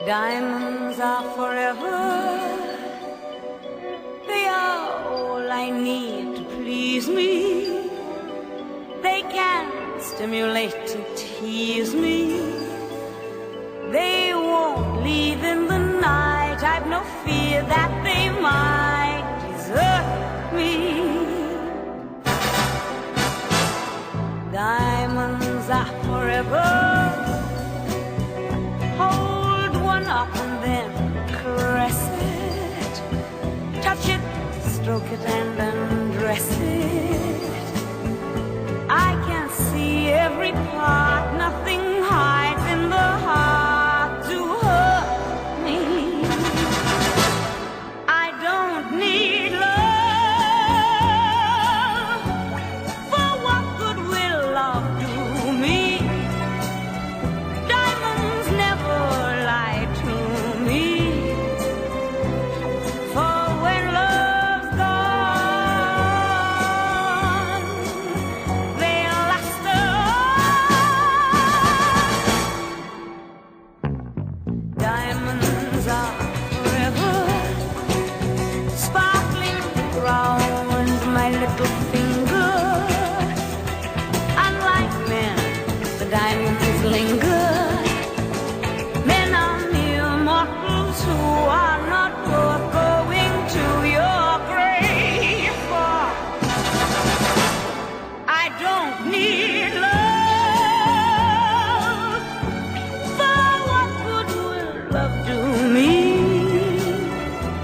Diamonds are forever. They are all I need to please me. They can stimulate and tease me. They won't leave in the night. I've no fear that they might desert me. Diamonds are forever. Hold one up and then caress it. Touch it, stroke it and undress it. I can see every part, nothing hides in the heart to hurt me. I don't need love, for what good will love do me? Diamonds never lie to me, for when love's gone, they'll last on. Diamonds are forever, sparkling round my little